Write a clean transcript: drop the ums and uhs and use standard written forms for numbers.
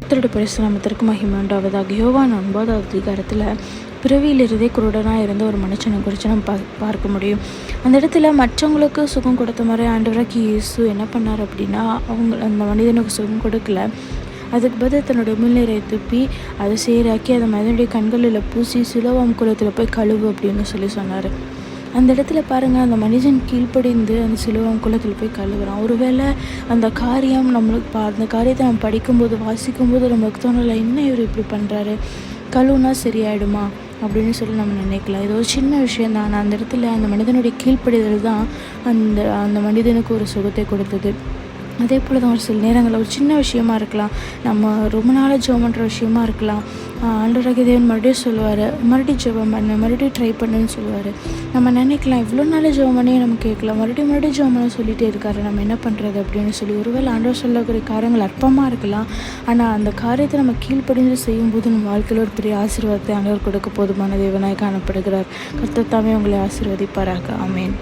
கர்த்தருடைய பரிசுத்த நாமத்திற்கு மகிமை உண்டாவதாக. யோவான் 9வது அதிகாரத்தில் பிறவியிலிருந்தே குருடனாக இருந்த ஒரு மனுஷனை குறித்து நம்ம பார்க்க முடியும். அந்த இடத்துல மற்றவங்களுக்கு சுகம் கொடுத்த மாதிரி ஆண்டவராகிய இயேசு என்ன பண்ணார் அப்படின்னா, அந்த மனிதனுக்கு சுகம் கொடுக்கல. அதுக்கு பதில் தன்னுடைய உமிழ்நீரை துப்பி அதை சீராக்கி அதை மனிதனுடைய கண்களில் பூசி சிலோவாம் குளத்தில் போய் கழுவு அப்படின்னு சொன்னார். அந்த இடத்துல பாருங்கள், அந்த மனிதன் கீழ்ப்படிந்து அந்த சிலுவாம் குளத்தில் போய் கழுவுறான். ஒருவேளை அந்த காரியம் நம்மளுக்கு அந்த காரியத்தை நம்ம படிக்கும்போது வாசிக்கும்போது நம்மளுக்கு தோணலை, என்ன இவர் இப்படி பண்ணுறாரு, கழுவுனா சரியாயிடுமா அப்படின்னு நம்ம நினைக்கலாம். இது ஒரு சின்ன விஷயம் தான். அந்த இடத்துல அந்த மனிதனுடைய கீழ்ப்படிதல் தான் அந்த மனிதனுக்கு ஒரு சுகத்தை கொடுத்தது. அதே போல் தான் ஒரு சில நேரங்களில் ஒரு சின்ன விஷயமா இருக்கலாம், நம்ம ரொம்ப நாளாக ஜெபம் பண்ணுற விஷயமா இருக்கலாம். ஆண்டவராகிய தேவன் மறுபடியும் சொல்லுவார், மறுபடியும் ஜெபம் பண்ணு, மறுபடியும் ட்ரை பண்ணுன்னு சொல்லுவார். நம்ம நினைக்கலாம், இவ்வளோ நாளாக ஜெபம் பண்ணியே நம்ம கேட்கலாம், மறுபடியும் ஜெபம் பண்ண சொல்லிகிட்டே இருக்காரு, நம்ம என்ன பண்ணுறது அப்படின்னு ஒருவேளை ஆண்டவர் சொல்லக்கூடிய காரியங்கள் அற்பமாக இருக்கலாம். ஆனால் அந்த காரியத்தை நம்ம கீழ்ப்படிந்து செய்யும்போது நம்ம வாழ்க்கையில் ஒரு பெரிய ஆசீர்வாதத்தை ஆண்டவர் கொடுக்க போதுமான தேவனாய் காணப்படுகிறார். கர்த்தர் தாமே உங்களை ஆசீர்வதிப்பாராக. ஆமென்.